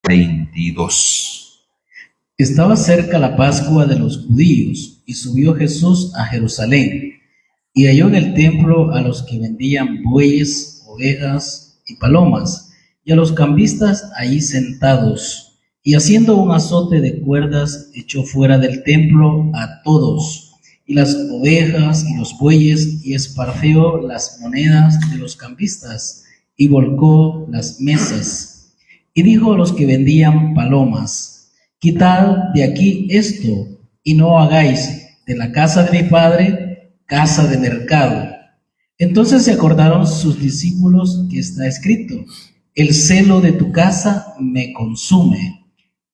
22. Estaba cerca la Pascua de los judíos, y subió Jesús a Jerusalén, y halló en el templo a los que vendían bueyes, ovejas y palomas, y a los cambistas allí sentados, y haciendo un azote de cuerdas, echó fuera del templo a todos, y las ovejas y los bueyes, y esparció las monedas de los cambistas, y volcó las mesas. Y dijo a los que vendían palomas: quitad de aquí esto, y no hagáis de la casa de mi padre casa de mercado. Entonces se acordaron sus discípulos que está escrito: el celo de tu casa me consume.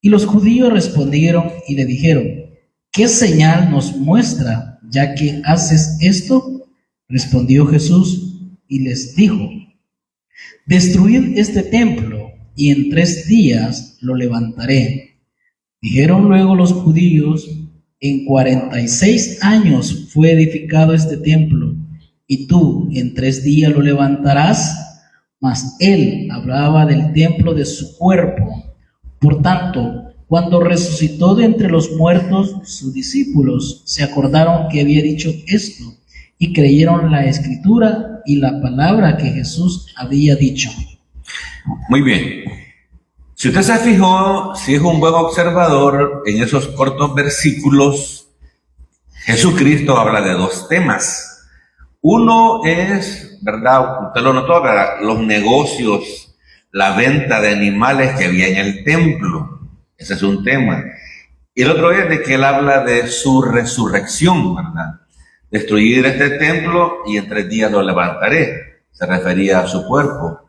Y los judíos respondieron y le dijeron: ¿qué señal nos muestra, ya que haces esto? Respondió Jesús y les dijo: destruid este templo, y en 3 días lo levantaré. Dijeron luego los judíos: en 46 años fue edificado este templo, y tú en 3 días lo levantarás. Mas él hablaba del templo de su cuerpo. Por tanto, cuando resucitó de entre los muertos, sus discípulos se acordaron que había dicho esto, y creyeron la escritura y la palabra que Jesús había dicho. Muy bien. Si usted se fijó, si es un buen observador, en esos cortos versículos, Jesucristo habla de 2 temas. Uno es, ¿verdad? Usted lo notó, ¿verdad? Los negocios, la venta de animales que había en el templo. Ese es un tema. Y el otro es de que él habla de su resurrección, ¿verdad? Destruir este templo y en 3 días lo levantaré. Se refería a su cuerpo.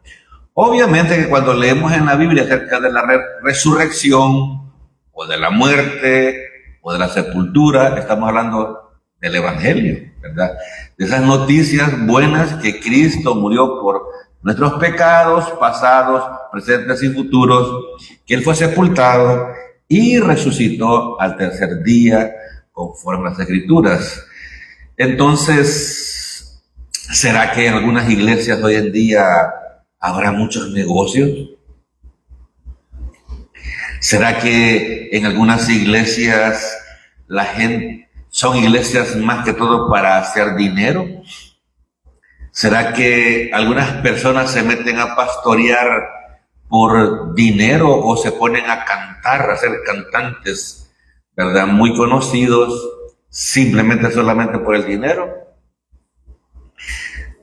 Obviamente que cuando leemos en la Biblia acerca de la resurrección o de la muerte o de la sepultura, estamos hablando del Evangelio, ¿verdad? De esas noticias buenas que Cristo murió por nuestros pecados pasados, presentes y futuros, que Él fue sepultado y resucitó al 3er día conforme a las Escrituras. Entonces, ¿será que en algunas iglesias hoy en día habrá muchos negocios? ¿Será que en algunas iglesias la gente son iglesias más que todo para hacer dinero? ¿Será que algunas personas se meten a pastorear por dinero o se ponen a cantar, a ser cantantes, ¿verdad? Muy conocidos, solamente por el dinero?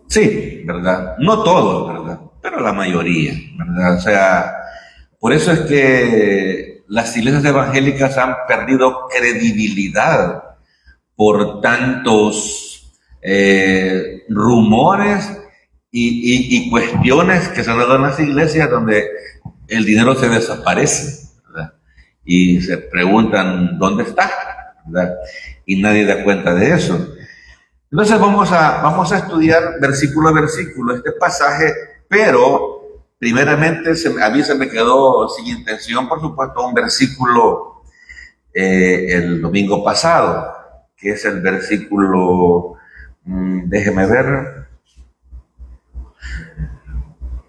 Sí, ¿verdad? No todos, ¿verdad? Pero la mayoría, ¿verdad? O sea, por eso es que las iglesias evangélicas han perdido credibilidad por tantos rumores y cuestiones que se han dado en las iglesias donde el dinero se desaparece, ¿verdad? Y se preguntan ¿dónde está?, ¿verdad? Y nadie da cuenta de eso. Entonces vamos a estudiar versículo a versículo este pasaje, pero primeramente a mí se me quedó sin intención, por supuesto, un versículo el domingo pasado, que es el versículo, déjeme ver,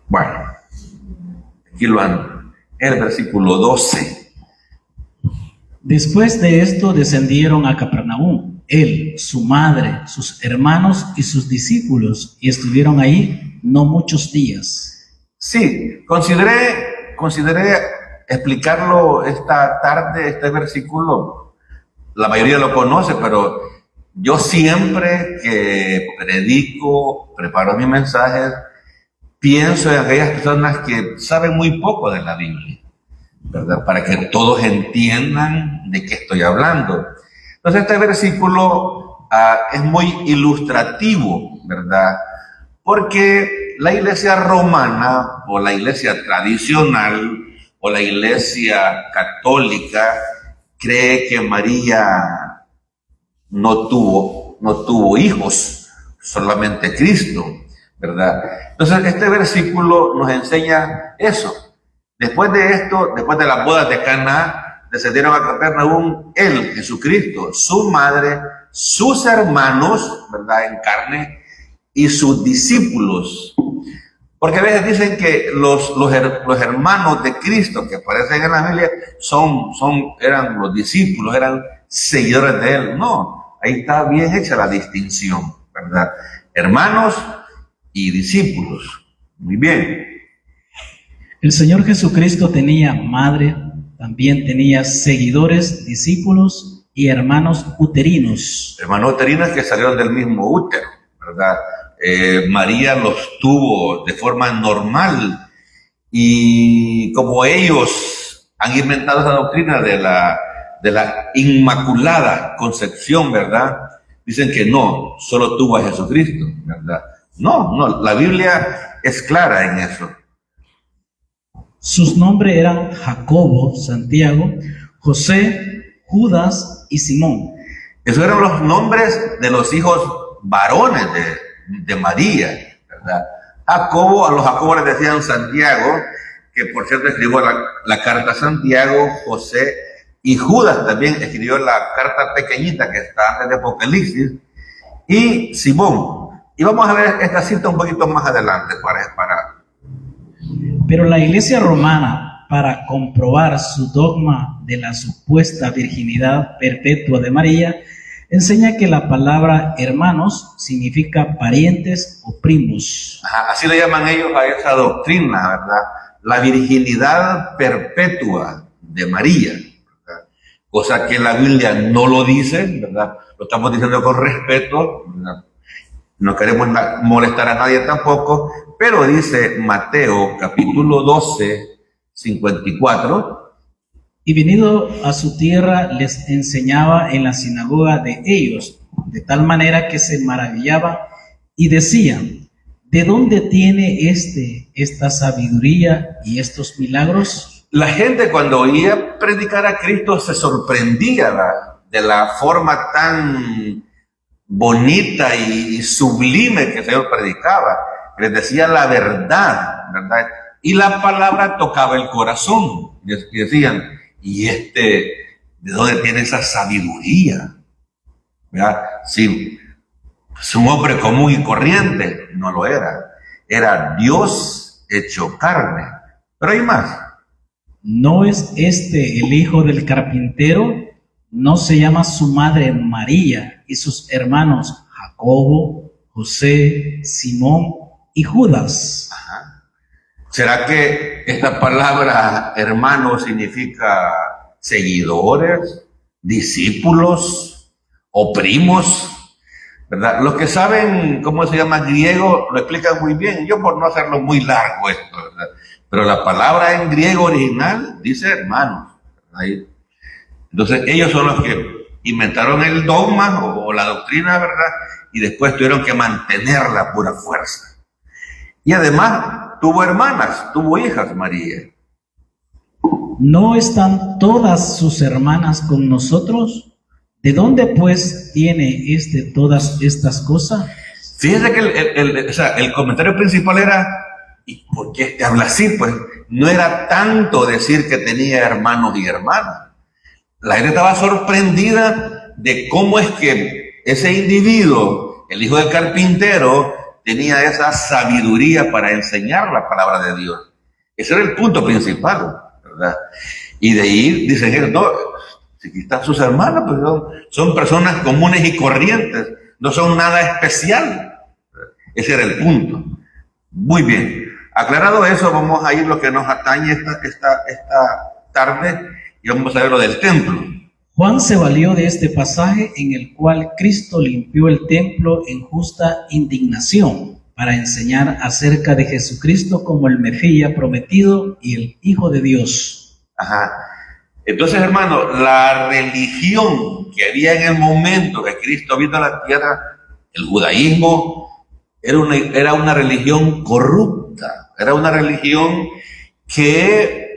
bueno, aquí lo han, el versículo 12. Después de esto descendieron a Capernaum, él, su madre, sus hermanos y sus discípulos, y estuvieron ahí no muchos días. Sí, consideré explicarlo esta tarde, este versículo. La mayoría lo conoce, pero yo siempre que predico, preparo mis mensajes, pienso en aquellas personas que saben muy poco de la Biblia, ¿verdad? Para que todos entiendan de qué estoy hablando. Entonces este versículo es muy ilustrativo, ¿verdad? Porque la iglesia romana o la iglesia tradicional o la iglesia católica cree que María no tuvo hijos, solamente Cristo, ¿verdad? Entonces este versículo nos enseña eso. Después de esto, después de las bodas de Caná, descendieron a Capernaum él, Jesucristo, su madre, sus hermanos, ¿verdad?, en carne, y sus discípulos. Porque a veces dicen que los hermanos de Cristo que aparecen en la Biblia eran los discípulos, eran seguidores de él. No, ahí está bien hecha la distinción, ¿verdad? Hermanos y discípulos. Muy bien. El Señor Jesucristo tenía madre, también tenía seguidores, discípulos y hermanos uterinos. Hermanos uterinos que salieron del mismo útero, ¿verdad? María los tuvo de forma normal y como ellos han inventado esa doctrina de la Inmaculada Concepción, ¿verdad? Dicen que no, solo tuvo a Jesucristo, ¿verdad? No, la Biblia es clara en eso. Sus nombres eran Jacobo, Santiago, José, Judas y Simón. Esos eran los nombres de los hijos varones de María, ¿verdad? Jacobo, a los Jacobo les decían Santiago, que por cierto escribió la carta a Santiago. José y Judas también escribió la carta pequeñita que está antes de Apocalipsis, y Simón. Y vamos a ver esta cita un poquito más adelante para Pero la Iglesia romana, para comprobar su dogma de la supuesta virginidad perpetua de María, enseña que la palabra hermanos significa parientes o primos. Así le llaman ellos a esa doctrina, ¿verdad? La virginidad perpetua de María, ¿verdad? Cosa que la Biblia no lo dice, ¿verdad? Lo estamos diciendo con respeto, ¿verdad? No queremos molestar a nadie tampoco, pero dice Mateo capítulo 12, 54. Y venido a su tierra les enseñaba en la sinagoga de ellos, de tal manera que se maravillaba y decían: ¿de dónde tiene esta sabiduría y estos milagros? La gente cuando oía predicar a Cristo se sorprendía de la forma tan bonita y sublime que el Señor predicaba. Les decía la verdad, ¿verdad? Y la palabra tocaba el corazón. Y decían: ¿y de dónde tiene esa sabiduría? ¿Verdad? Sí, es un hombre común y corriente. No lo era. Era Dios hecho carne. Pero hay más. ¿No es el hijo del carpintero? ¿No se llama su madre María y sus hermanos Jacobo, José, Simón y Judas? Ajá. ¿Será que esta palabra hermano significa seguidores, discípulos o primos? ¿Verdad? Los que saben cómo se llama griego lo explican muy bien. Yo por no hacerlo muy largo esto, ¿verdad? Pero la palabra en griego original dice hermanos. Ahí. Entonces ellos son los que inventaron el dogma o la doctrina, ¿verdad? Y después tuvieron que mantenerla a pura fuerza. Y además tuvo hermanas, tuvo hijas María. ¿No están todas sus hermanas con nosotros? ¿De dónde pues tiene todas estas cosas? Fíjense que el comentario principal era: ¿y por qué habla así? Pues no era tanto decir que tenía hermanos y hermanas. La gente estaba sorprendida de cómo es que ese individuo, el hijo del carpintero, tenía esa sabiduría para enseñar la palabra de Dios. Ese era el punto principal, ¿verdad? Y de ahí dicen ellos: no, si aquí están sus hermanos, pues son personas comunes y corrientes, no son nada especial. Ese era el punto. Muy bien. Aclarado eso, vamos a ir lo que nos atañe esta tarde y vamos a ver lo del templo. Juan se valió de este pasaje en el cual Cristo limpió el templo en justa indignación para enseñar acerca de Jesucristo como el Mesías prometido y el Hijo de Dios. Ajá. Entonces, hermano, la religión que había en el momento que Cristo vino a la tierra, el judaísmo, era una religión corrupta, era una religión que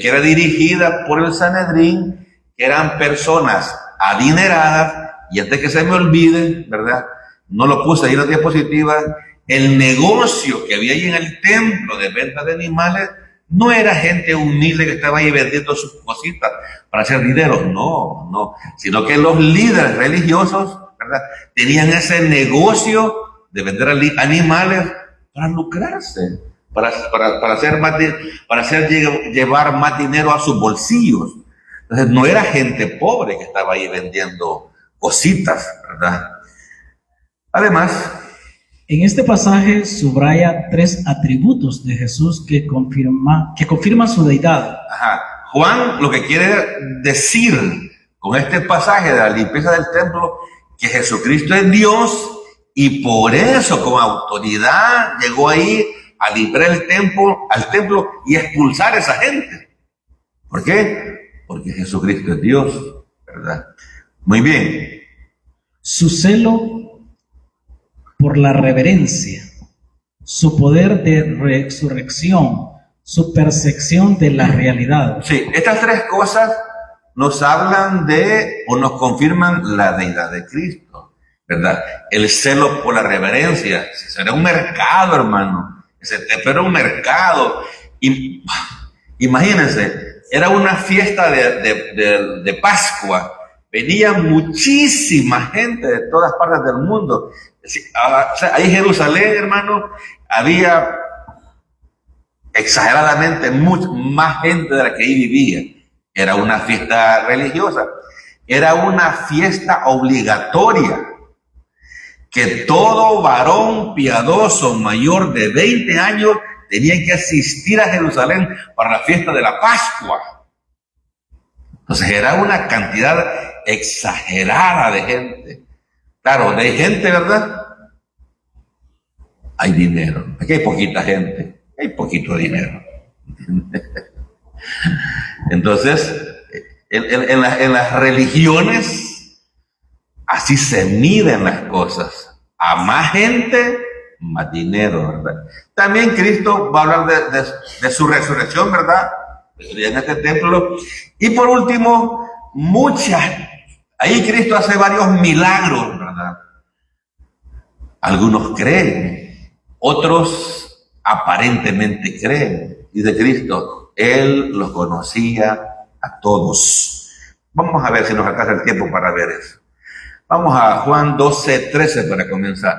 era dirigida por el Sanedrín, que eran personas adineradas. Y antes que se me olvide, ¿verdad? No lo puse ahí en las diapositivas. El negocio que había ahí en el templo de venta de animales no era gente humilde que estaba ahí vendiendo sus cositas para hacer dinero, no, sino que los líderes religiosos, ¿verdad?, tenían ese negocio de vender animales para lucrarse, para llevar más dinero a sus bolsillos. Entonces no era gente pobre que estaba ahí vendiendo cositas, ¿verdad? Además, en este pasaje subraya tres atributos de Jesús que confirman su deidad. Juan lo que quiere decir con este pasaje de la limpieza del templo, que Jesucristo es Dios y por eso con autoridad llegó ahí a limpiar al templo y expulsar a esa gente. ¿Por qué? Porque Jesucristo es Dios, ¿verdad? Muy bien. Su celo por la reverencia, su poder de resurrección, su percepción de la realidad. Sí, estas tres cosas nos hablan de o nos confirman la deidad de Cristo, ¿verdad? El celo por la reverencia. Será un mercado, hermano. Era un mercado. Y imagínense, era una fiesta de Pascua. Venía muchísima gente de todas partes del mundo. O sea, ahí en Jerusalén, hermano, había exageradamente más gente de la que ahí vivía. Era una fiesta religiosa, era una fiesta obligatoria, que todo varón piadoso mayor de 20 años tenía que asistir a Jerusalén para la fiesta de la Pascua. Entonces era una cantidad exagerada de gente. Claro, de gente, ¿verdad? Hay dinero. Aquí hay poquita gente, hay poquito dinero. Entonces, en las religiones, así se miden las cosas. A más gente, más dinero, ¿verdad? También Cristo va a hablar de su resurrección, ¿verdad? En este templo. Y por último, ahí Cristo hace varios milagros, ¿verdad? Algunos creen, otros aparentemente creen. Dice Cristo, Él los conocía a todos. Vamos a ver si nos alcanza el tiempo para ver eso. Vamos a Juan 12:13 para comenzar.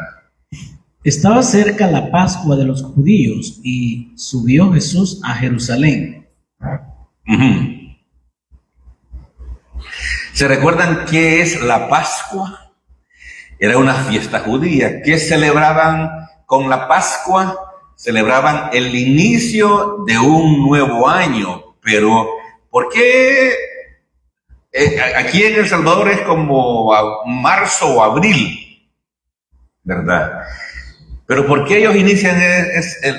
Estaba cerca la Pascua de los judíos y subió Jesús a Jerusalén. ¿Se recuerdan qué es la Pascua? Era una fiesta judía. ¿Qué celebraban con la Pascua? Celebraban el inicio de un nuevo año. Pero, ¿por qué aquí en El Salvador es como marzo o abril? ¿Verdad? Pero ¿por qué ellos inician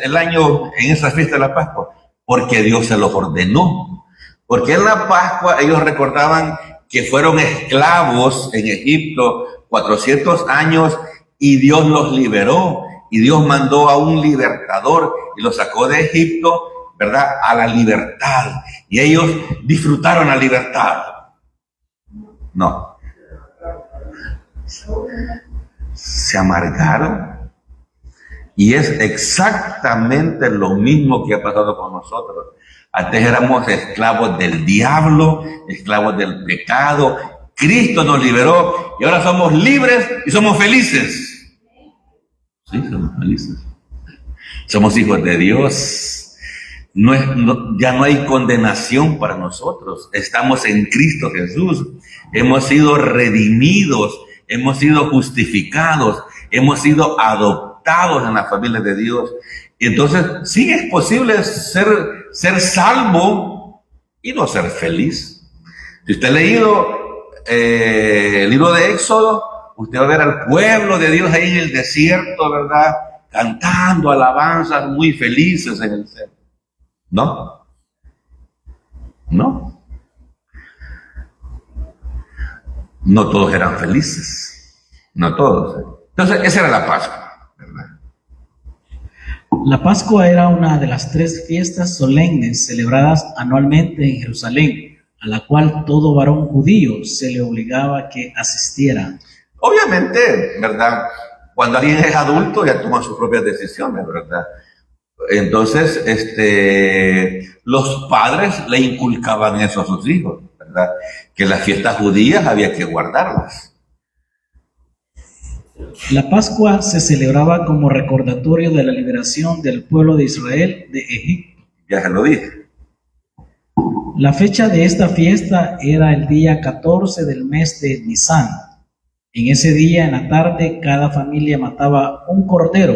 el año en esa fiesta de la Pascua? Porque Dios se los ordenó. Porque en la Pascua ellos recordaban que fueron esclavos en Egipto 400 años y Dios los liberó. Y Dios mandó a un libertador y los sacó de Egipto, ¿verdad?, a la libertad. Y ellos disfrutaron la libertad. No. Se amargaron. Y es exactamente lo mismo que ha pasado con nosotros. Antes éramos esclavos del diablo, esclavos del pecado. Cristo nos liberó y ahora somos libres y somos felices. Sí, somos felices. Somos hijos de Dios. Ya no hay condenación para nosotros. Estamos en Cristo Jesús. Hemos sido redimidos, hemos sido justificados, hemos sido adoptados en la familia de Dios. Y entonces sí es posible ser salvo y no ser feliz. Si usted ha leído el libro de Éxodo, usted va a ver al pueblo de Dios ahí en el desierto, ¿verdad?, cantando alabanzas muy felices en el cielo. ¿No? No. No todos eran felices. No todos. Entonces, esa era la Pascua, ¿verdad? La Pascua era una de las tres fiestas solemnes celebradas anualmente en Jerusalén, a la cual todo varón judío se le obligaba a que asistiera. Obviamente, ¿verdad? Cuando alguien es adulto ya toma sus propias decisiones, ¿verdad? Entonces, los padres le inculcaban eso a sus hijos, ¿verdad? Que las fiestas judías había que guardarlas. La Pascua se celebraba como recordatorio de la liberación del pueblo de Israel de Egipto. Ya se lo dije. La fecha de esta fiesta era el día 14 del mes de Nisan. En ese día, en la tarde, cada familia mataba un cordero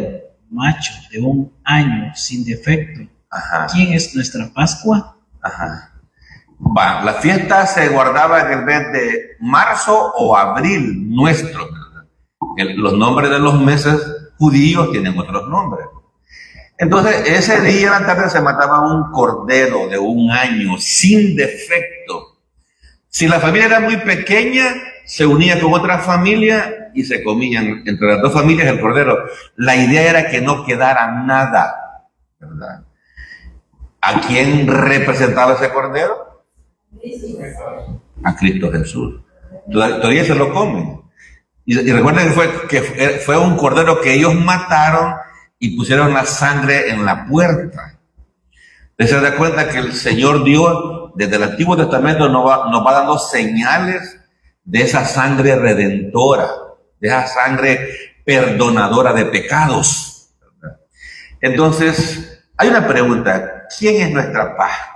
macho de 1 año sin defecto. Ajá. ¿Quién es nuestra Pascua? Ajá. La fiesta se guardaba en el mes de marzo o abril nuestro, ¿verdad? Los nombres de los meses judíos tienen otros nombres. Entonces, ese día en la tarde se mataba un cordero de 1 año sin defecto. Si la familia era muy pequeña, se unía con otra familia y se comían entre las 2 familias el cordero. La idea era que no quedara nada, ¿verdad? ¿A quién representaba ese cordero? A Cristo Jesús. Todavía se lo comen. Y recuerden que fue un cordero que ellos mataron y pusieron la sangre en la puerta. Se da cuenta que el Señor Dios, desde el Antiguo Testamento, nos va dando señales de esa sangre redentora, de esa sangre perdonadora de pecados, ¿verdad? Entonces, hay una pregunta: ¿quién es nuestra Pascua?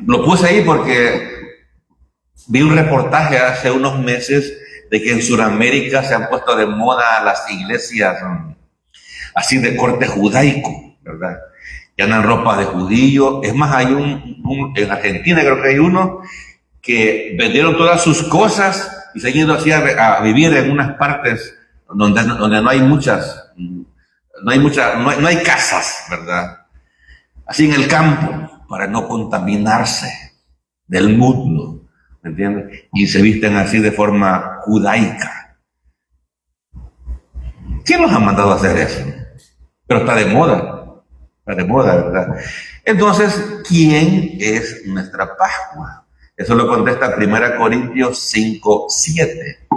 Lo puse ahí porque vi un reportaje hace unos meses de que en Sudamérica se han puesto de moda las iglesias así de corte judaico, ¿verdad? Que andan ropa de judío. Es más, hay en Argentina creo que hay uno que vendieron todas sus cosas y se han ido así a vivir en unas partes donde no hay no hay casas, ¿verdad? Así en el campo, para no contaminarse del muslo, ¿me entiendes? Y se visten así de forma judaica. ¿Quién los ha mandado a hacer eso? Pero está de moda, ¿verdad? Entonces, ¿quién es nuestra Pascua? Eso lo contesta 1 Corintios 5:7.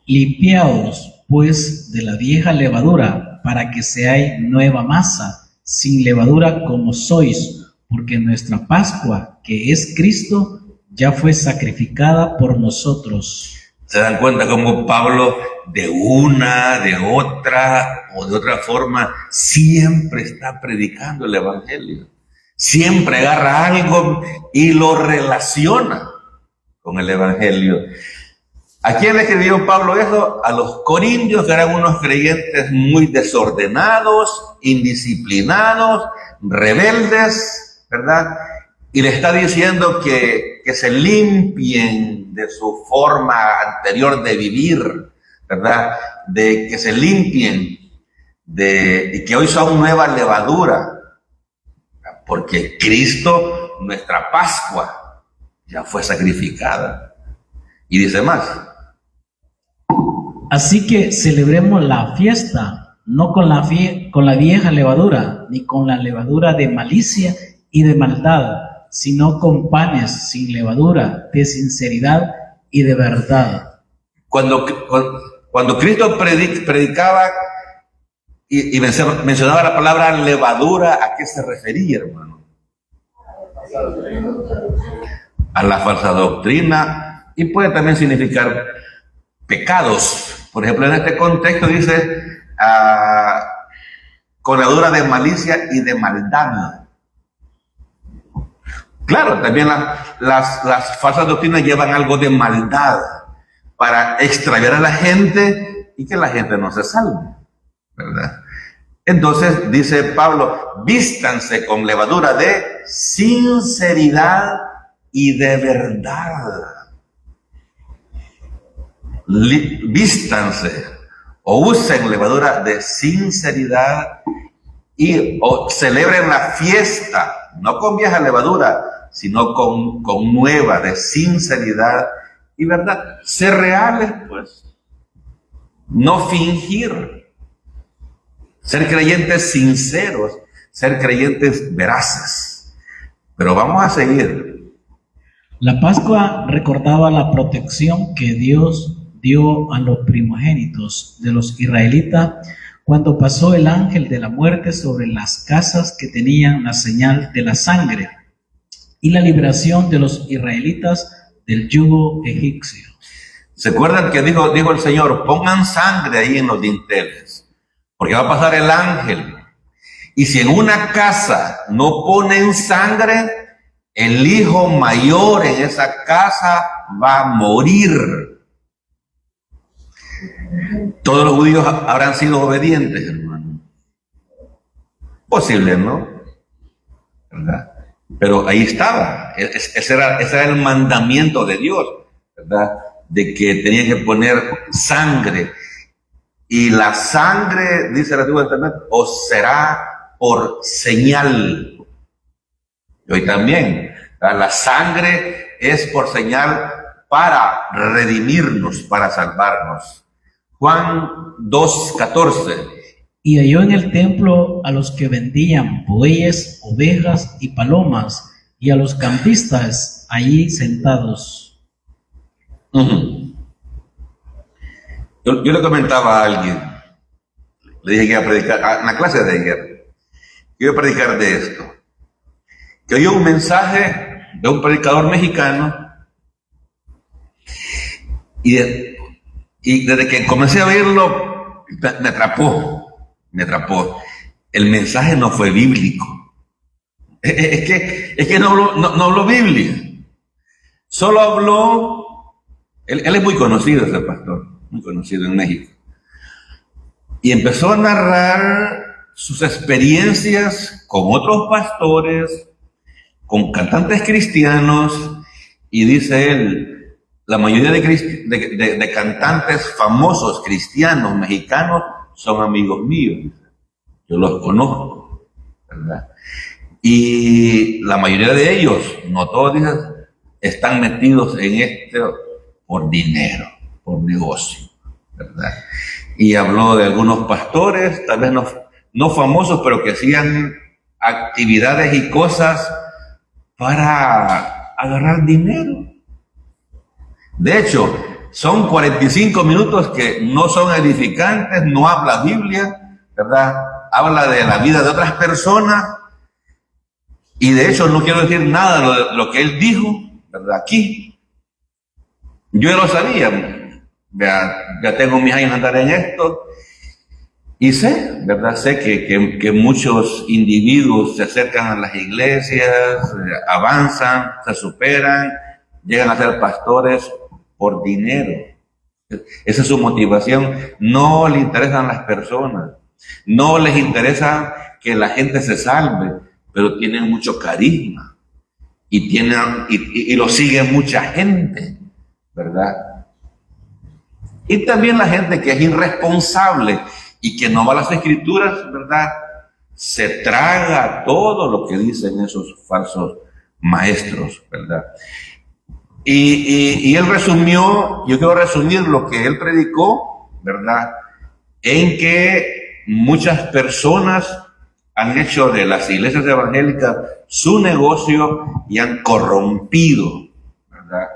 Limpiaos, pues, de la vieja levadura, para que seáis nueva masa, sin levadura como sois, porque nuestra Pascua, que es Cristo, ya fue sacrificada por nosotros. ¿Se dan cuenta cómo Pablo de una, de otra o de otra forma siempre está predicando el Evangelio? Siempre agarra algo y lo relaciona con el Evangelio. ¿A quién le escribió Pablo eso? A los corintios, que eran unos creyentes muy desordenados, indisciplinados, rebeldes, ¿verdad? Y le está diciendo que se limpien de su forma anterior de vivir, ¿verdad? De que se limpien y que hoy son nueva levadura, porque Cristo, nuestra Pascua, ya fue sacrificada. Y dice más: así que celebremos la fiesta, no con la vieja levadura, ni con la levadura de malicia y de maldad, sino con panes sin levadura, de sinceridad y de verdad. Cuando Cristo predicaba y mencionaba la palabra levadura, ¿a qué se refería, hermano? A la falsa doctrina, y puede también significar pecados. Por ejemplo, en este contexto dice con levadura de malicia y de maldad. Claro, también las falsas doctrinas llevan algo de maldad para extraviar a la gente y que la gente no se salve, ¿verdad? Entonces dice Pablo: vístanse con levadura de sinceridad y de verdad. Vístanse o usen levadura de sinceridad o celebren la fiesta, no con vieja levadura, sino con nueva, de sinceridad y verdad. Ser reales, pues. No fingir. Ser creyentes sinceros, ser creyentes veraces. Pero vamos a seguir. La Pascua recordaba la protección que Dios dio a los primogénitos de los israelitas cuando pasó el ángel de la muerte sobre las casas que tenían la señal de la sangre, y la liberación de los israelitas del yugo egipcio. ¿Se acuerdan que dijo el Señor, pongan sangre ahí en los dinteles, porque va a pasar el ángel? Y si en una casa no ponen sangre, el hijo mayor en esa casa va a morir. Todos los judíos habrán sido obedientes, hermano. Posible, ¿no? ¿Verdad? Pero ahí estaba. Ese era el mandamiento de Dios, ¿verdad? De que tenían que poner sangre. Y la sangre, dice el Antiguo Testamento, os será por señal. Y hoy también, la sangre es por señal para redimirnos, para salvarnos. Juan 2:14. Y halló en el templo a los que vendían bueyes, ovejas y palomas, y a los cambistas allí sentados. Uh-huh. Yo le comentaba a alguien, le dije que iba a predicar, en la clase de ayer, que iba a predicar de esto, que oyó un mensaje de un predicador mexicano, y desde que comencé a oírlo, me atrapó. El mensaje no fue bíblico. Es que no habló Biblia. Solo habló, él es muy conocido, ese pastor, muy conocido en México. Y empezó a narrar sus experiencias con otros pastores, con cantantes cristianos, y dice él, la mayoría de cantantes famosos cristianos mexicanos son amigos míos, yo los conozco, ¿verdad? Y la mayoría de ellos, no todos, dicen, están metidos en esto por dinero, por negocio, ¿verdad? Y habló de algunos pastores, tal vez no famosos, pero que hacían actividades y cosas para agarrar dinero. De hecho, son 45 minutos que no son edificantes, no habla Biblia, ¿verdad? Habla de la vida de otras personas, y de hecho no quiero decir nada de lo que él dijo, ¿verdad? Aquí. Yo ya lo sabía, ya tengo mis años de andar en esto, y sé, ¿verdad? Sé que muchos individuos se acercan a las iglesias, avanzan, se superan, llegan a ser pastores por dinero. Esa es su motivación. No le interesan las personas, no les interesa que la gente se salve, pero tienen mucho carisma y lo sigue mucha gente, ¿verdad? Y también la gente que es irresponsable y que no va a las escrituras, ¿verdad? Se traga todo lo que dicen esos falsos maestros, ¿verdad? Y él resumió, yo quiero resumir lo que él predicó, ¿verdad? En que muchas personas han hecho de las iglesias evangélicas su negocio y han corrompido, ¿verdad?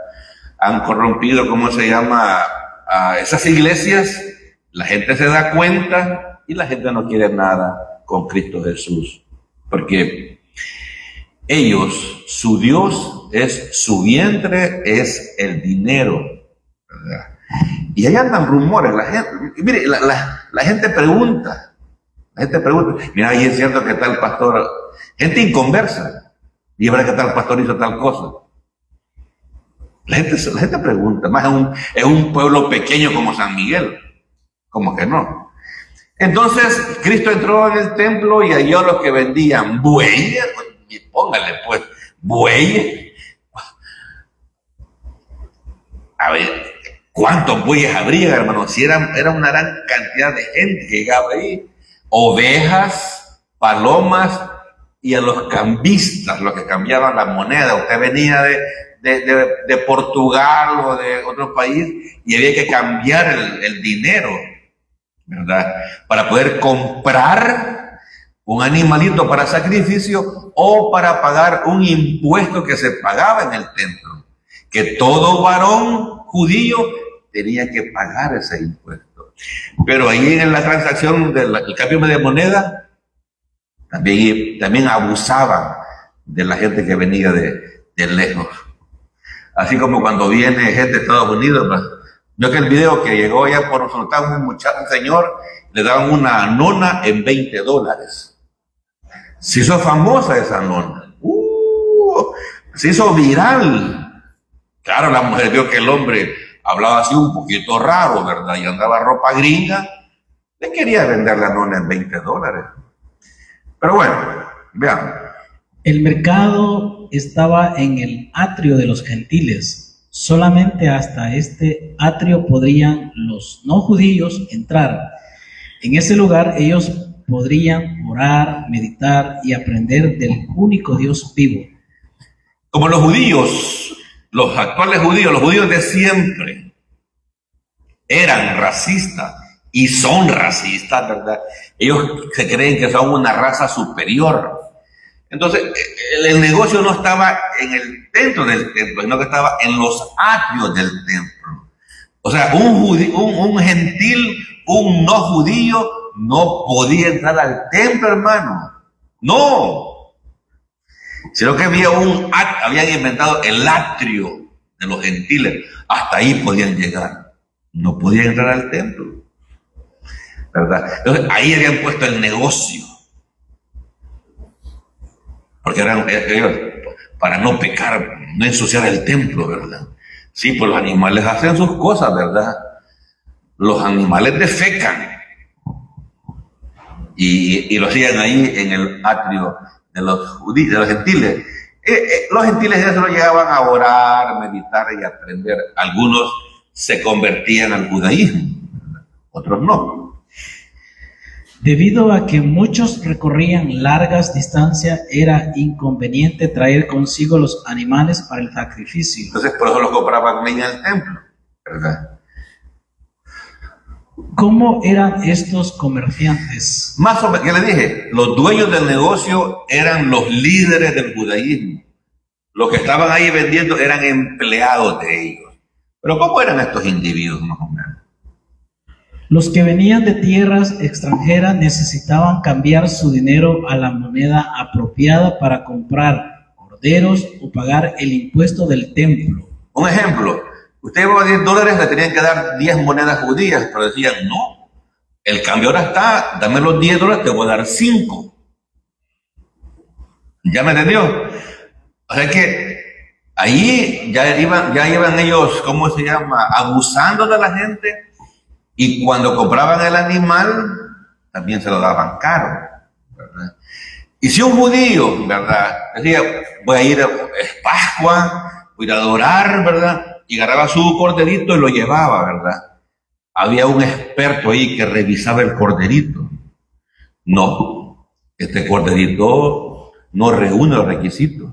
Han corrompido, ¿cómo se llama? A esas iglesias. La gente se da cuenta y la gente no quiere nada con Cristo Jesús, porque ellos, su Dios es su vientre, es el dinero, ¿verdad? Y ahí andan rumores, la gente, mire, la gente pregunta, mira, ahí es cierto que tal pastor, gente inconversa, y es verdad que tal pastor hizo tal cosa. La gente pregunta, más es un pueblo pequeño como San Miguel, como que no. Entonces, Cristo entró en el templo y halló a los que vendían bueyes, póngale pues, bueyes. A ver, ¿cuántos bueyes habría, hermano? Si era una gran cantidad de gente que llegaba ahí. Ovejas, palomas y a los cambistas, los que cambiaban la moneda. Usted venía de Portugal o de otro país y había que cambiar el dinero, ¿verdad? Para poder comprar un animalito para sacrificio o para pagar un impuesto que se pagaba en el templo, que todo varón judío tenía que pagar ese impuesto. Pero ahí en la transacción del cambio de moneda también abusaban de la gente que venía de lejos. Así como cuando viene gente de Estados Unidos, Yo que el video que llegó ya por resultado un señor, le daban una nona en $20. Se hizo famosa esa nona. Se hizo viral. Claro, la mujer vio que el hombre hablaba así un poquito raro, ¿verdad? Y andaba ropa gringa. Le quería vender la nona en $20. Pero bueno, vean. El mercado estaba en el atrio de los gentiles. Solamente hasta este atrio podrían los no judíos entrar. En ese lugar ellos podrían orar, meditar y aprender del único Dios vivo. Como los judíos, los actuales judíos, los judíos de siempre, eran racistas y son racistas, ¿verdad? Ellos se creen que son una raza superior. Entonces, el negocio no estaba dentro del templo, sino que estaba en los atrios del templo. O sea, un gentil, un no judío, no podía entrar al templo, hermano. No. Sino que habían inventado el atrio de los gentiles. Hasta ahí podían llegar. No podían entrar al templo, ¿verdad? Entonces, ahí habían puesto el negocio. Porque eran ellos, para no pecar, no ensuciar el templo, ¿verdad? Sí, pues los animales hacen sus cosas, ¿verdad? Los animales defecan y lo hacían ahí en el atrio de los judíos, de los gentiles. Los gentiles ya se lo llegaban a orar, meditar y aprender. Algunos se convertían al judaísmo, otros no. Debido a que muchos recorrían largas distancias, era inconveniente traer consigo los animales para el sacrificio. Entonces, por eso los compraban en el templo, ¿verdad? ¿Cómo eran estos comerciantes? Más o menos, ya le dije, los dueños del negocio eran los líderes del judaísmo. Los que estaban ahí vendiendo eran empleados de ellos. Pero ¿cómo eran estos individuos, más o menos? Los que venían de tierras extranjeras necesitaban cambiar su dinero a la moneda apropiada para comprar corderos o pagar el impuesto del templo. Un ejemplo, usted llevaba $10, le tenían que dar 10 monedas judías, pero decían, no, el cambio ahora está, dame los $10, te voy a dar 5. ¿Ya me entendió? O sea que ahí ya iban ellos, ¿cómo se llama? Abusando de la gente. Y cuando compraban el animal, también se lo daban caro, ¿verdad? Y si un judío, ¿verdad? Decía, voy a ir, es Pascua, voy a ir a adorar, ¿verdad? Y agarraba su corderito y lo llevaba, ¿verdad? Había un experto ahí que revisaba el corderito. No, este corderito no reúne los requisitos.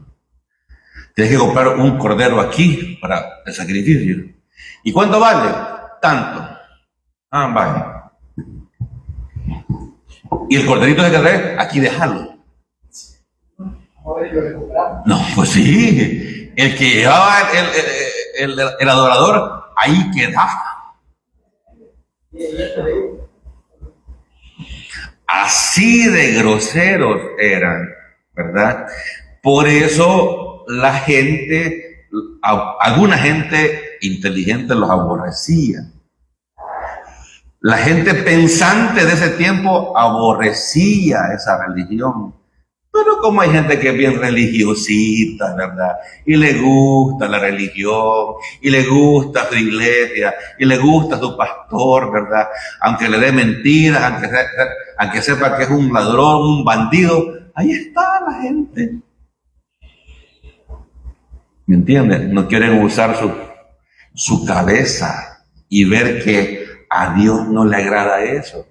Tienes que comprar un cordero aquí para el sacrificio. ¿Y cuánto vale? Tanto. Vaya. Y el corderito de que aquí déjalo. No, pues sí. El que llevaba el adorador, ahí quedaba. Así de groseros eran, ¿verdad? Por eso alguna gente inteligente los aborrecía. La gente pensante de ese tiempo aborrecía esa religión. Pero como hay gente que es bien religiosita, ¿verdad? Y le gusta la religión, y le gusta su iglesia, y le gusta su pastor, ¿verdad? Aunque le dé mentiras, aunque sepa que es un ladrón, un bandido, ahí está la gente. ¿Me entienden? No quieren usar su cabeza y ver que a Dios no le agrada eso.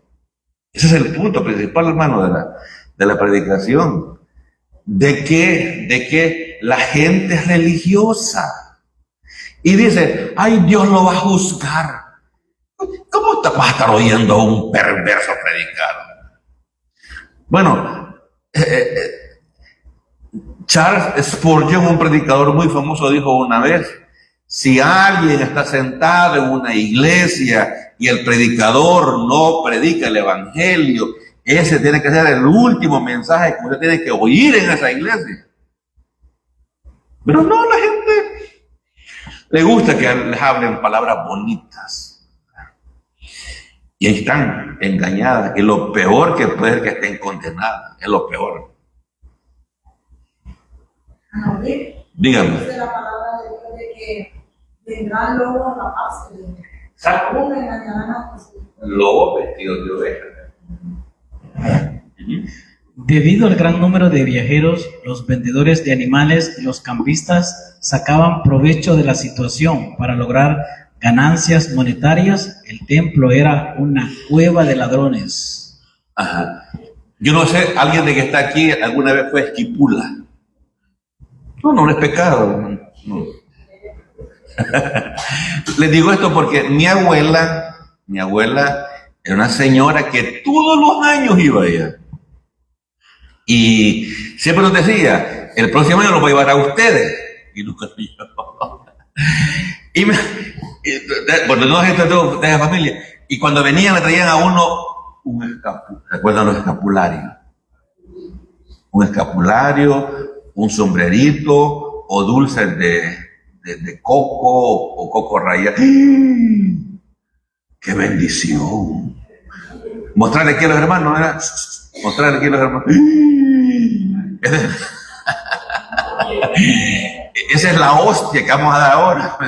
Ese es el punto principal, hermano, de la predicación. De que la gente es religiosa. Y dice, ay, Dios lo va a juzgar. ¿Cómo vas a estar oyendo a un perverso predicar? Bueno, Charles Spurgeon, un predicador muy famoso, dijo una vez, si alguien está sentado en una iglesia y el predicador no predica el evangelio, ese tiene que ser el último mensaje que usted tiene que oír en esa iglesia. Pero no, la gente le gusta que les hablen palabras bonitas. Y ahí están, engañadas. Y lo peor que puede ser que estén condenadas. Es lo peor. Dígame. Dice la palabra de Dios de que vendrán lobos rapaces. Exacto. Aún engañarán a Jesús. Lobos vestidos de oveja. Debido al gran número de viajeros, los vendedores de animales y los cambistas sacaban provecho de la situación para lograr ganancias monetarias. El templo era una cueva de ladrones. Ajá. Yo no sé, alguien de que está aquí alguna vez fue a Esquipula. No es pecado, hermano. No. Les digo esto porque mi abuela era una señora que todos los años iba allá. Y siempre nos decía, el próximo año lo voy a llevar a ustedes. Y nunca lo llevaba. Bueno, no es de la familia. Y cuando venían le traían a uno un escapulario. ¿Recuerdan los escapularios? Un escapulario, un sombrerito o dulces de coco o coco rallado. ¡Qué bendición! Mostrarle aquí a los hermanos, ¿verdad? Mostrarle aquí a los hermanos. Esa es la hostia que vamos a dar ahora.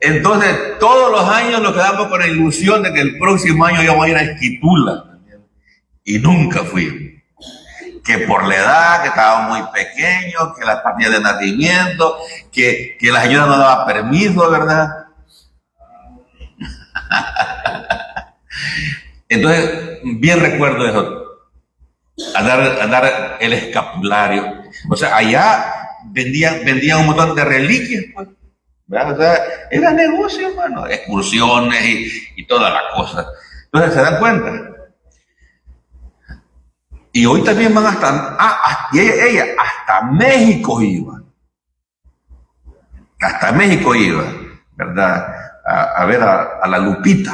Entonces, todos los años nos quedamos con la ilusión de que el próximo año íbamos a ir a Esquipula. Y nunca fui. Que por la edad, que estaba muy pequeño, que las partidas de nacimiento, que las ayudas no daban permiso, ¿verdad? Entonces, bien recuerdo eso. Andar el escapulario. O sea, allá vendían un montón de reliquias, pues. ¿Verdad? O sea, era negocio, hermano. Excursiones y toda la cosa. Entonces, ¿se dan cuenta? Y hoy también van y ella hasta México iba. Hasta México iba, ¿verdad? A ver a la Lupita.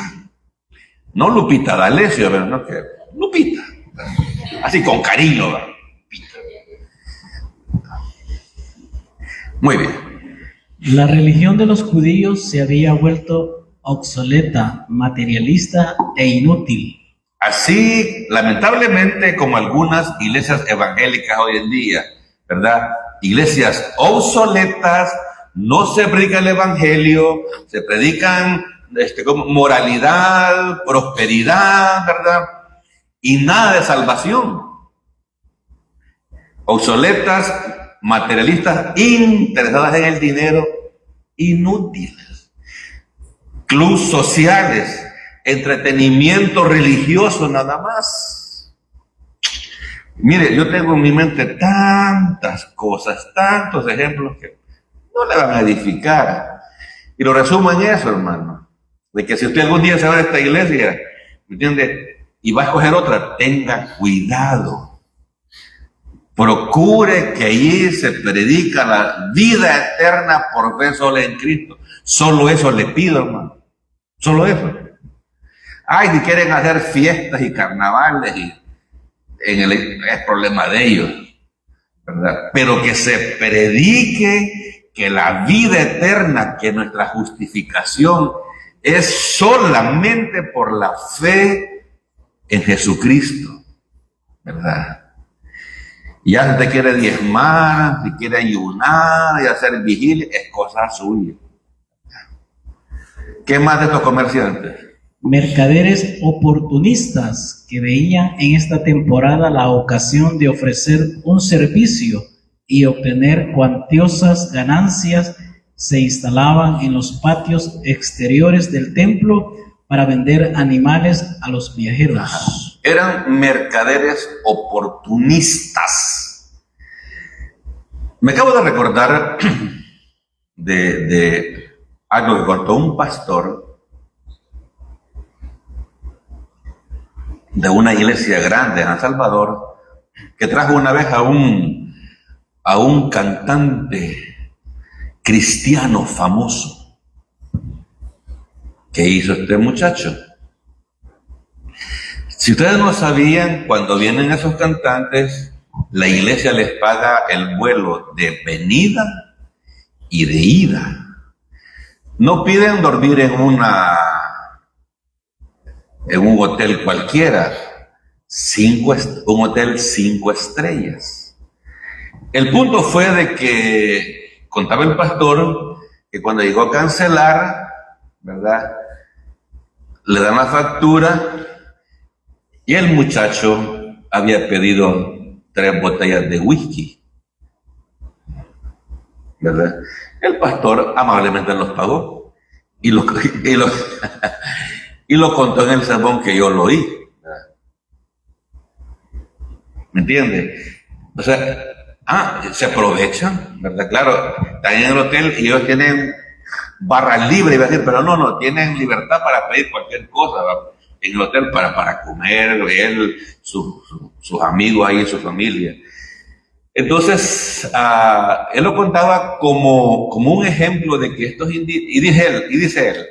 No Lupita D'Alessio, pero no que Lupita. Así con cariño, ¿verdad? Lupita. Muy bien. La religión de los judíos se había vuelto obsoleta, materialista e inútil. Así, lamentablemente, como algunas iglesias evangélicas hoy en día, ¿verdad? Iglesias obsoletas, no se predica el evangelio, se predican como moralidad, prosperidad, ¿verdad? Y nada de salvación. Obsoletas, materialistas, interesadas en el dinero, inútiles. Clubes sociales, entretenimiento religioso nada más. Mire, yo tengo en mi mente tantas cosas, tantos ejemplos que no le van a edificar. Y lo resumo en eso, hermano. De que si usted algún día se va a esta iglesia, ¿me entiende? Y va a escoger otra, tenga cuidado. Procure que allí se predica la vida eterna por fe sola en Cristo. Solo eso le pido, hermano. Solo eso. Ay, si quieren hacer fiestas y carnavales, es problema de ellos, ¿verdad? Pero que se predique que la vida eterna, que nuestra justificación es solamente por la fe en Jesucristo, ¿verdad? Ya si usted quiere diezmar, si quiere ayunar y hacer vigilia, es cosa suya. ¿Qué más de estos comerciantes? Mercaderes oportunistas que veían en esta temporada la ocasión de ofrecer un servicio y obtener cuantiosas ganancias, se instalaban en los patios exteriores del templo para vender animales a los viajeros. Eran mercaderes oportunistas. Me acabo de recordar de algo que contó un pastor de una iglesia grande en El Salvador, que trajo una vez a un cantante cristiano famoso. ¿Qué hizo este muchacho? Si ustedes no sabían, cuando vienen esos cantantes, la iglesia les paga el vuelo de venida y de ida. no piden dormir en un hotel cualquiera, un hotel 5 estrellas. El punto fue de que contaba el pastor que cuando llegó a cancelar, ¿verdad?, le dan la factura y el muchacho había pedido 3 botellas de whisky, ¿verdad? El pastor amablemente los pagó y lo contó en el sermón que yo lo oí, ¿verdad? ¿Me entiende? O sea, se aprovechan, ¿verdad? Claro, están en el hotel y ellos tienen barra libre, iba a decir, pero no, tienen libertad para pedir cualquier cosa, ¿verdad?, en el hotel para comer, él, sus amigos ahí, su familia. Entonces, él lo contaba como un ejemplo de que estos individuos, y dice él,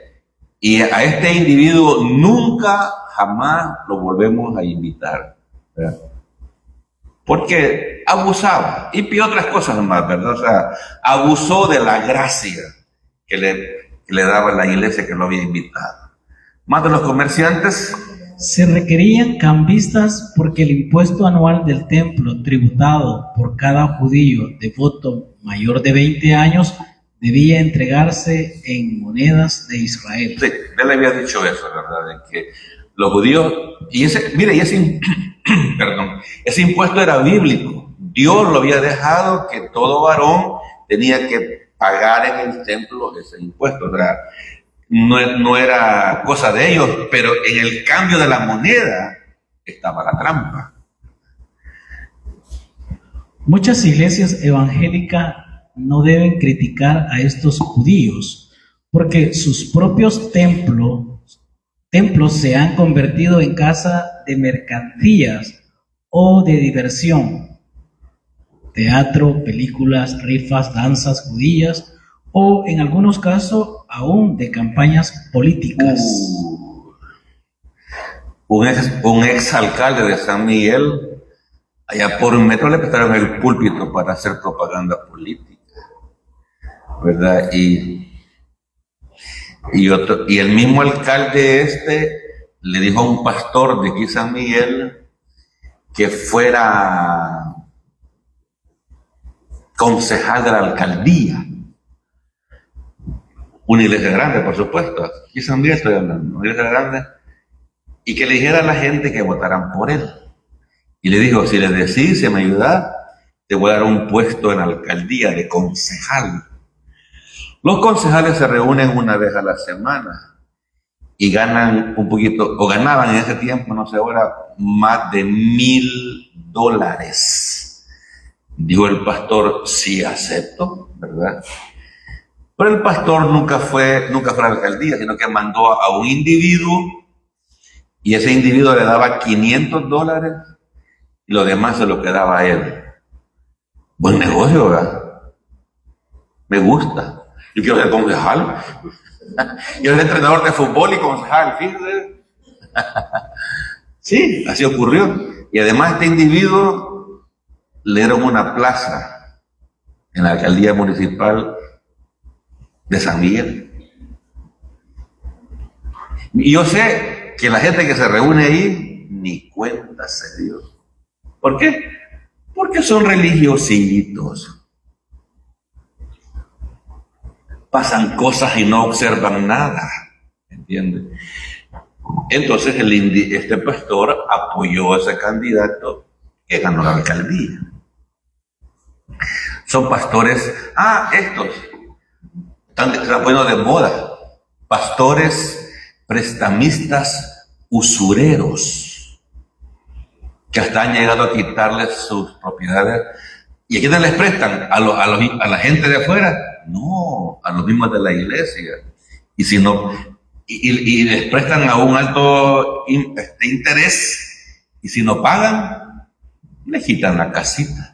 y a este individuo nunca, jamás lo volvemos a invitar, ¿verdad?, porque abusaba y pidió otras cosas más, ¿verdad? O sea, abusó de la gracia que le daba la iglesia que lo había invitado. Más de los comerciantes. Se requerían cambistas porque el impuesto anual del templo tributado por cada judío devoto mayor de 20 años debía entregarse en monedas de Israel. Sí, él le había dicho eso, ¿verdad? De que los judíos, ese impuesto era bíblico. Dios lo había dejado que todo varón tenía que pagar en el templo ese impuesto, ¿verdad? No era cosa de ellos, pero en el cambio de la moneda estaba la trampa. Muchas iglesias evangélicas no deben criticar a estos judíos porque sus propios templos se han convertido en casa de mercancías o de diversión, teatro, películas, rifas, danzas judías o en algunos casos aún de campañas políticas. Un ex alcalde de San Miguel, allá por un metro le prestaron el púlpito para hacer propaganda política, ¿verdad? Y el mismo alcalde le dijo a un pastor de aquí San Miguel que fuera concejal de la alcaldía. Una iglesia grande, por supuesto. Aquí San Miguel estoy hablando, una iglesia grande. Y que le dijera a la gente que votaran por él. Y le dijo, si le decís, si me ayudás, te voy a dar un puesto en la alcaldía de concejal. Los concejales se reúnen una vez a la semana y ganan un poquito, o ganaban en ese tiempo, no sé ahora, más de $1,000. Dijo el pastor, sí acepto, ¿verdad? Pero el pastor nunca fue a la alcaldía, sino que mandó a un individuo y ese individuo le daba $500 y lo demás se lo quedaba a él. Buen negocio, ¿verdad? Me gusta. Yo quiero ser concejal. Yo era entrenador de fútbol y concejal, fíjate. Sí, así ocurrió. Y además este individuo le dieron una plaza en la alcaldía municipal de San Miguel. Y yo sé que la gente que se reúne ahí ni cuenta se dio. ¿Por qué? Porque son religiositos. Pasan cosas y no observan nada. ¿Entiendes? Entonces este pastor apoyó a ese candidato que ganó la alcaldía. Son pastores, estos están poniendo de moda, pastores prestamistas usureros, que hasta han llegado a quitarles sus propiedades. ¿Y a quiénes les prestan? ¿A la gente de afuera? No, a los mismos de la iglesia. Y si no, y les prestan a un alto interés, y si no pagan, le quitan la casita.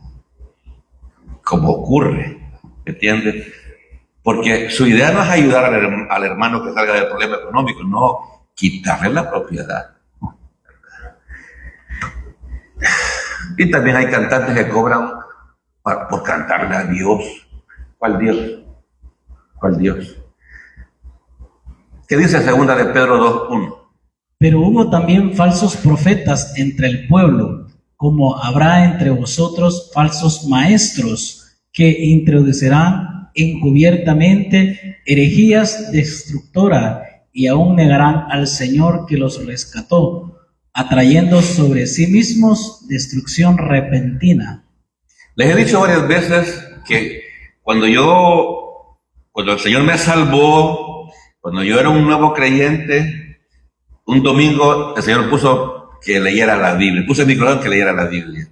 Como ocurre, ¿entiendes? Porque su idea no es ayudar al hermano que salga del problema económico, no, quitarle la propiedad. Y también hay cantantes que cobran por cantarle a Dios. ¿Cuál Dios? ¿Cuál Dios? ¿Qué dice segunda de Pedro 2:1? Pero hubo también falsos profetas entre el pueblo, como habrá entre vosotros falsos maestros, que introducirán encubiertamente herejías destructoras y aún negarán al Señor que los rescató, atrayendo sobre sí mismos destrucción repentina. Les he dicho varias veces que cuando el Señor me salvó, cuando yo era un nuevo creyente, un domingo el Señor puso que leyera la Biblia, puso en mi corazón que leyera la Biblia.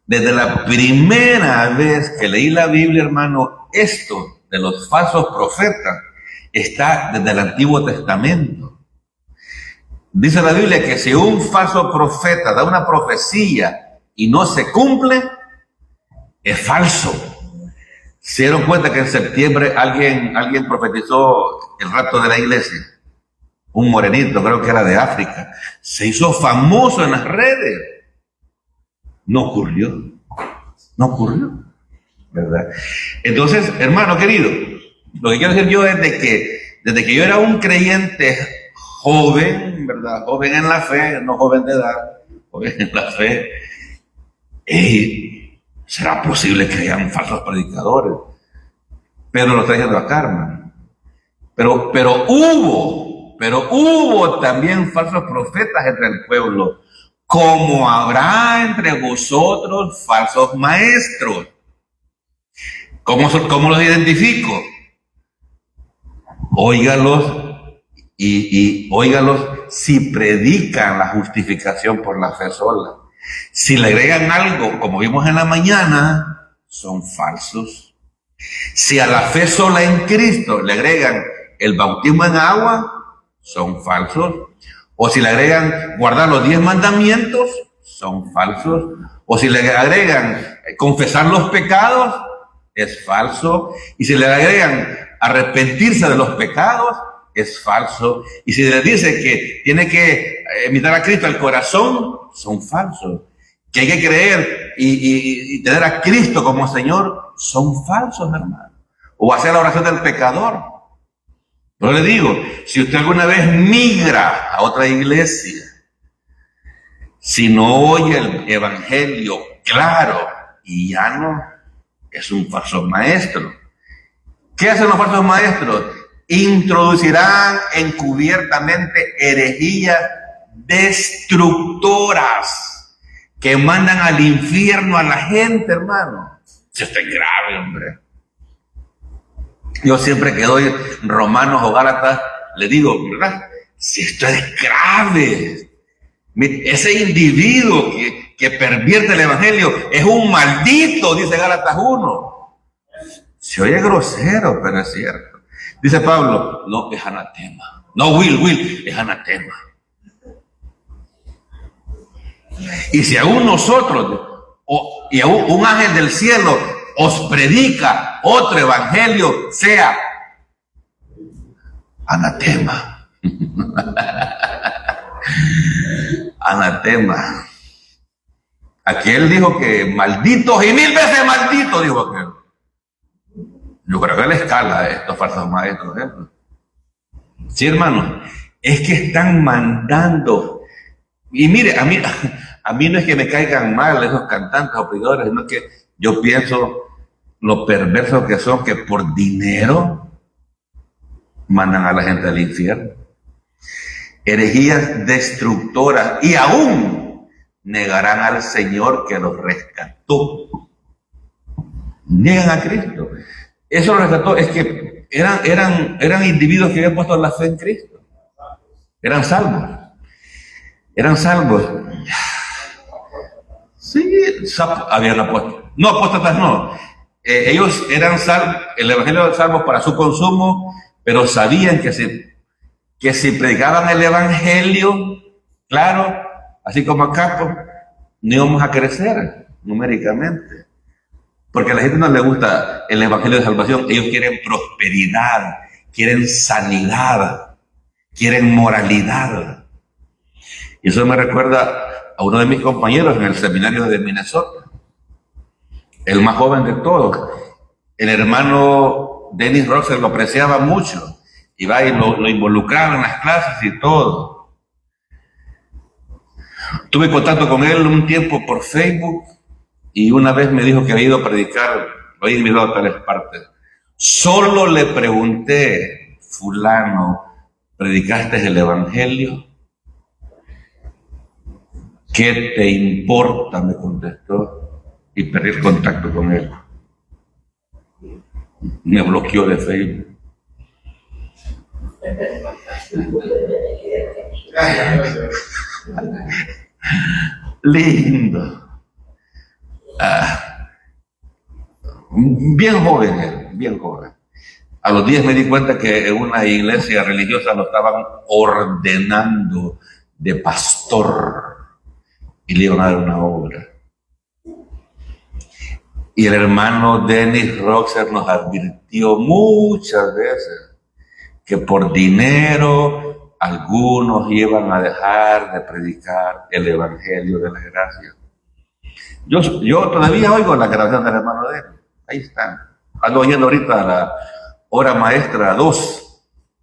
Desde la primera vez que leí la Biblia, hermano, esto de los falsos profetas está desde el Antiguo Testamento. Dice la Biblia que si un falso profeta da una profecía y no se cumple, es falso. Se dieron cuenta que en septiembre alguien profetizó el rapto de la iglesia. Un morenito, creo que era de África. Se hizo famoso en las redes. No ocurrió, ¿verdad? Entonces, hermano querido, lo que quiero decir yo es de que desde que yo era un creyente joven, ¿verdad? Joven en la fe, no joven de edad, joven en la fe, ¿será posible que hayan falsos predicadores? Pedro lo está diciendo acá, hermano. Pero hubo también falsos profetas entre el pueblo, como habrá entre vosotros falsos maestros. ¿Cómo los identifico? Óigalos y óigalos si predican la justificación por la fe sola. Si le agregan algo, como vimos en la mañana, son falsos. Si a la fe sola en Cristo le agregan el bautismo en agua, son falsos. O si le agregan guardar los 10 mandamientos, son falsos. O si le agregan confesar los pecados, es falso. Y si le agregan arrepentirse de los pecados, es falso. Y si le dice que tiene que imitar a Cristo al corazón, son falsos. Que hay que creer y tener a Cristo como Señor, son falsos, hermano. O hacer la oración del pecador. Yo le digo, si usted alguna vez migra a otra iglesia, si no oye el evangelio claro y llano, es un falso maestro. ¿Qué hacen los falsos maestros? Introducirán encubiertamente herejías destructoras que mandan al infierno a la gente, hermano. Eso está grave, hombre. Yo siempre que doy Romanos o Gálatas, le digo, ¿verdad? Si esto es grave. Ese individuo que pervierte el evangelio es un maldito, dice Gálatas 1. Se oye grosero, pero es cierto. Dice Pablo, no, es anatema. No, Will, es anatema. Y si aún nosotros, y aún un ángel del cielo os predica otro evangelio, sea anatema. Anatema. Aquel dijo que malditos y 1000 veces malditos, dijo aquel. Yo creo que la escala de estos falsos maestros. Sí, hermano, es que están mandando. Y mire, a mí no es que me caigan mal esos cantantes o predicadores, sino que yo pienso lo perversos que son, que por dinero mandan a la gente al infierno. Herejías destructoras, y aún negarán al Señor que los rescató. Niegan a Cristo. Eso lo rescató, es que eran individuos que habían puesto la fe en Cristo. Eran salvos. Sí, habían apóstoles. No, apóstatas no. Ellos eran el evangelio de salvos para su consumo, pero sabían que si predicaban el evangelio, claro, así como acá, pues, no íbamos a crecer numéricamente. Porque a la gente no le gusta el evangelio de salvación. Ellos quieren prosperidad, quieren sanidad, quieren moralidad. Y eso me recuerda a uno de mis compañeros en el seminario de Minnesota, el más joven de todos. El hermano Dennis Russell lo apreciaba mucho y va y lo involucraba en las clases y todo. Tuve contacto con él un tiempo por Facebook y una vez me dijo que había ido a predicar, lo había invitado a tales partes. Solo le pregunté, fulano, ¿predicaste el evangelio? ¿Qué te importa? Me contestó y perdí el contacto con él. Me bloqueó de Facebook. Lindo. Bien joven él, bien joven. A los 10 me di cuenta que en una iglesia religiosa lo estaban ordenando de pastor y le iban a dar una obra. Y el hermano Dennis Roxer nos advirtió muchas veces que por dinero algunos iban a dejar de predicar el evangelio de la gracia. Yo todavía oigo la grabación del hermano Dennis. Ahí están. Ando oyendo ahorita la hora maestra 2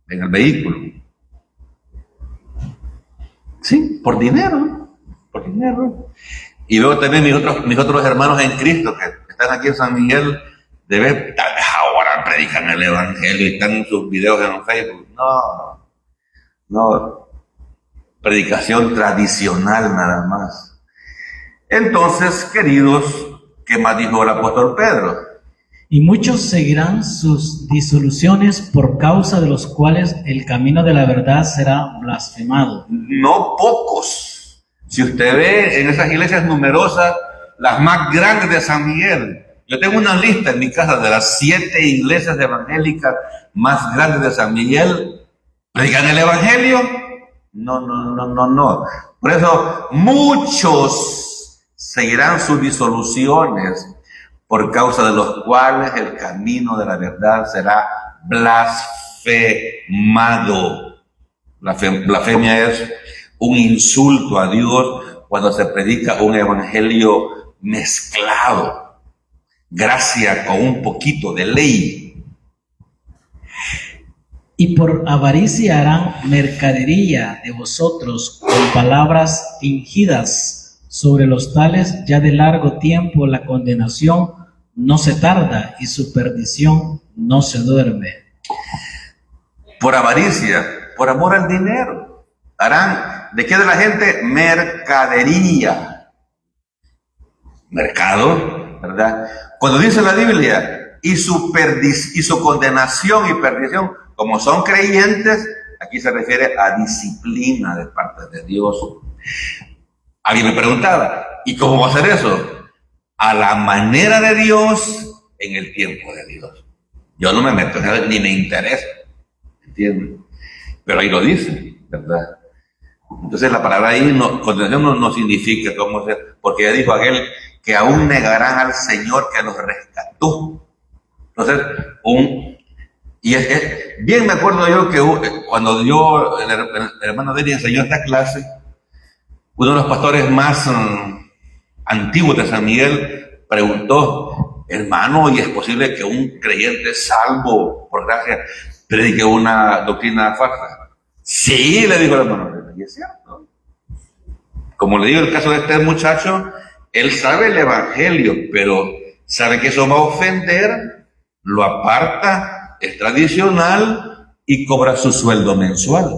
en el vehículo. Sí, por dinero. Por dinero. Y veo también mis otros hermanos en Cristo que están aquí en San Miguel, tal vez ahora predican el evangelio y están en sus videos en Facebook. No, predicación tradicional nada más. Entonces, queridos, ¿qué más dijo el apóstol Pedro? Y muchos seguirán sus disoluciones, por causa de los cuales el camino de la verdad será blasfemado. No pocos. Si usted ve en esas iglesias numerosas, las más grandes de San Miguel, yo tengo una lista en mi casa de las 7 iglesias evangélicas más grandes de San Miguel. ¿Predican el evangelio? No. Por eso muchos seguirán sus disoluciones, por causa de los cuales el camino de la verdad será blasfemado. Blasfemia es un insulto a Dios cuando se predica un evangelio mezclado, gracia con un poquito de ley. Y por avaricia harán mercadería de vosotros con palabras fingidas. Sobre los tales ya de largo tiempo la condenación no se tarda y su perdición no se duerme. Por avaricia, por amor al dinero, harán, ¿de qué de la gente? Mercadería. Mercado, ¿verdad? Cuando dice la Biblia, y su condenación y perdición, como son creyentes, aquí se refiere a disciplina de parte de Dios. Alguien me preguntaba, ¿y cómo va a ser eso? A la manera de Dios, en el tiempo de Dios. Yo no me meto en eso, ni me interesa, ¿entienden? Pero ahí lo dice, ¿verdad? Entonces la palabra ahí, condenación no significa cómo ser, porque ya dijo aquel que aún negarán al Señor que los rescató. Entonces, bien me acuerdo yo que cuando el hermano Denis enseñó esta clase, uno de los pastores más antiguos de San Miguel preguntó, hermano, ¿y es posible que un creyente salvo por gracia predique una doctrina falsa? Sí, le dijo el hermano, y es cierto. Como le digo el caso de este muchacho, él sabe el evangelio, pero sabe que eso va a ofender, lo aparta, es tradicional y cobra su sueldo mensual.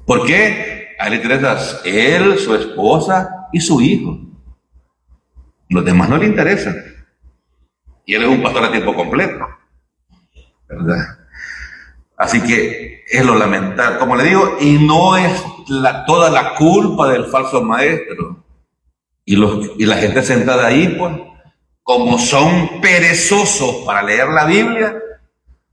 ¿Por qué? A él le interesa él, su esposa y su hijo. Los demás no le interesan. Y él es un pastor a tiempo completo, ¿verdad? Así que es lo lamentable, como le digo, y no es toda la culpa del falso maestro. Y la gente sentada ahí, pues, como son perezosos para leer la Biblia,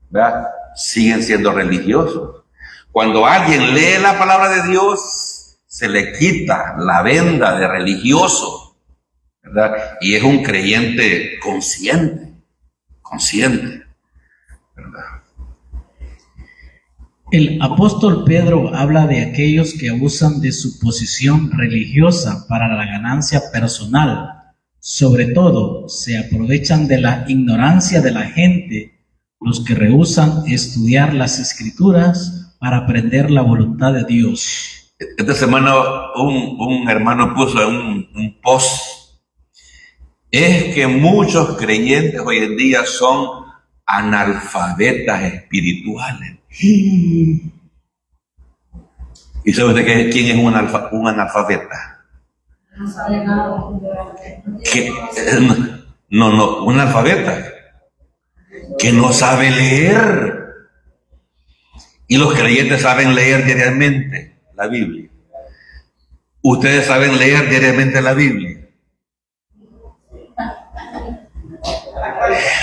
¿verdad? Siguen siendo religiosos. Cuando alguien lee la palabra de Dios, se le quita la venda de religioso, ¿verdad? Y es un creyente consciente, ¿verdad? El apóstol Pedro habla de aquellos que abusan de su posición religiosa para la ganancia personal. Sobre todo, se aprovechan de la ignorancia de la gente los que rehúsan estudiar las Escrituras para aprender la voluntad de Dios. Esta semana un hermano puso en un post, es que muchos creyentes hoy en día son analfabetas espirituales. ¿Y sabe usted quién es un analfabeta? No sabe nada. No, un analfabeta que no sabe leer. Y los creyentes saben leer diariamente la Biblia. Ustedes saben leer diariamente la Biblia.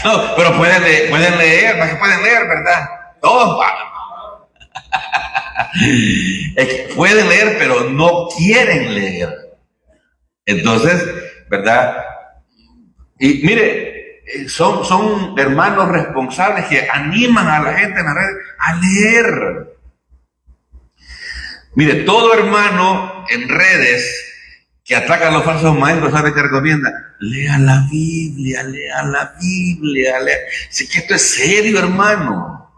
No, pero pueden leer, más que pueden leer, ¿verdad? Todos es que pueden leer, pero no quieren leer. Entonces, ¿verdad? Y mire, son hermanos responsables que animan a la gente en las redes a leer. Mire, todo hermano en redes que ataca a los falsos maestros, ¿sabe qué recomienda? Lea la Biblia, lea. Sí que esto es serio, hermano.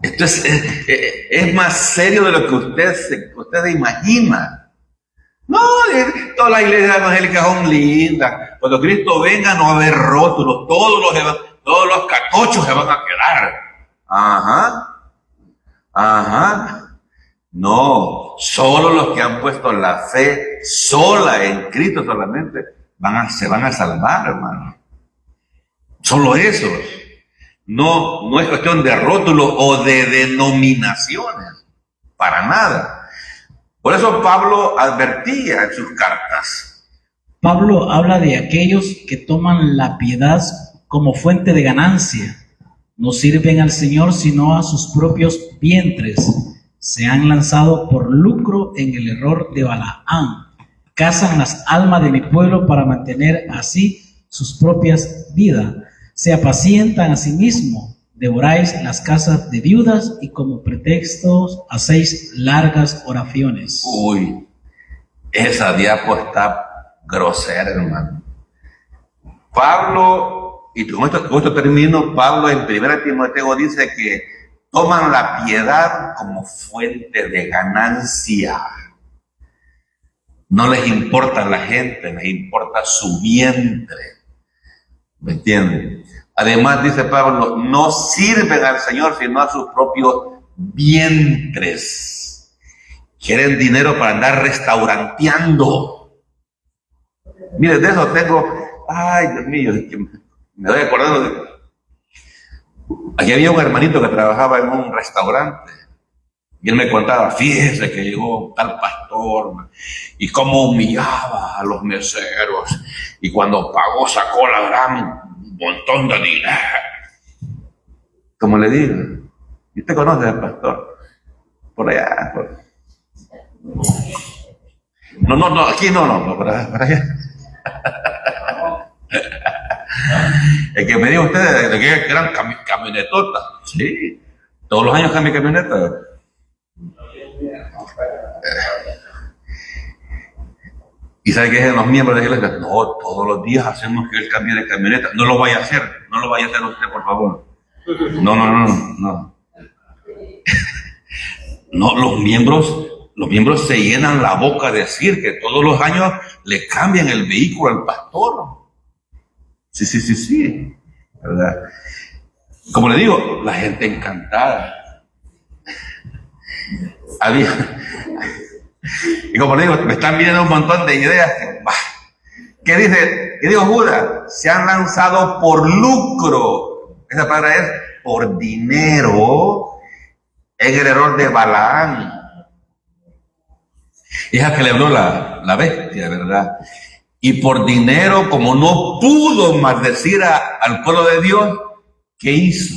Esto es más serio de lo que usted imagina. No, todas las iglesias evangélicas son lindas. Cuando Cristo venga no va a haber rótulos, todos los catochos se van a quedar. Ajá. No, solo los que han puesto la fe sola en Cristo solamente se van a salvar, hermano. Solo esos. No es cuestión de rótulos o de denominaciones, para nada. Por eso Pablo advertía en sus cartas. Pablo habla de aquellos que toman la piedad como fuente de ganancia. No sirven al Señor sino a sus propios vientres. Se han lanzado por lucro en el error de Balaam. Cazan las almas de mi pueblo para mantener así sus propias vidas. Se apacientan a sí mismos. Devoráis las casas de viudas y como pretextos hacéis largas oraciones. Uy, esa diapo está grosera, hermano. Pablo, y con esto termino, Pablo en 1 Timoteo dice que toman la piedad como fuente de ganancia. No les importa la gente, les importa su vientre. ¿Me entienden? Además, dice Pablo, no sirven al Señor sino a sus propios vientres. Quieren dinero para andar restauranteando. Mire, de eso tengo, ay Dios mío, es que me doy acordando de... Aquí había un hermanito que trabajaba en un restaurante y él me contaba, fíjese que llegó tal pastor y cómo humillaba a los meseros y cuando pagó sacó la gran montón de dinero. Como le digo, ¿y usted conoce al pastor? Por allá. No, aquí no, por allá. El que me dijo usted de que eran camionetotas. Sí, todos los años cambia camioneta. ¿Y sabe qué dicen los miembros de la iglesia? No, todos los días hacemos que él cambie de camioneta. No lo vaya a hacer usted, por favor. No. No, los miembros se llenan la boca de decir que todos los años le cambian el vehículo al pastor. Sí, ¿verdad? Como le digo, la gente encantada. Y como le digo, me están viendo un montón de ideas. ¿Qué dijo Judas? Se han lanzado por lucro. Esa palabra es por dinero en el error de Balaam. Es a que le habló la bestia, ¿verdad? Y por dinero, como no pudo maldecir al pueblo de Dios, ¿qué hizo?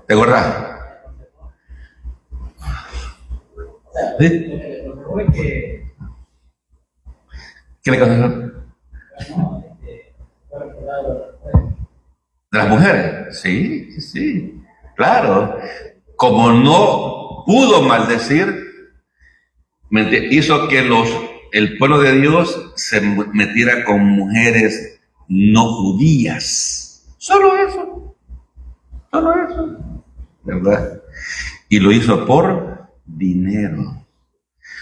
¿Te acuerdas? ¿Sí? ¿Qué le pasó? ¿De las mujeres? Sí, claro. Como no pudo maldecir, hizo que el pueblo de Dios se metiera con mujeres no judías. Solo eso. Solo eso. ¿Verdad? Y lo hizo por dinero.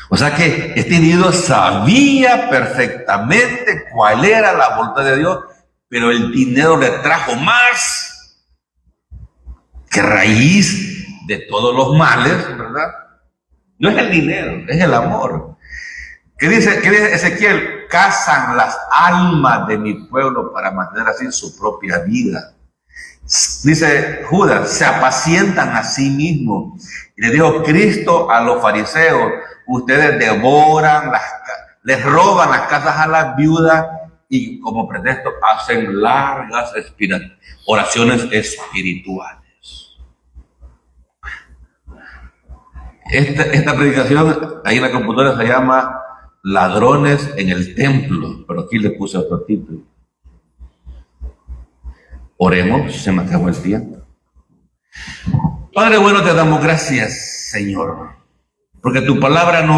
O sea que este individuo sabía perfectamente cuál era la voluntad de Dios, pero el dinero le trajo más que raíz de todos los males, ¿verdad? No es el dinero, es el amor. ¿Qué dice Ezequiel? Cazan las almas de mi pueblo para mantener así su propia vida. Dice Judas, se apacientan a sí mismos. Y le dijo Cristo a los fariseos, ustedes devoran, les roban las casas a las viudas y como pretexto hacen largas oraciones espirituales. Esta predicación ahí en la computadora se llama Ladrones en el Templo, pero aquí le puse otro título. Oremos, se me acabó el tiempo. Padre bueno, te damos gracias, Señor, porque tu palabra nos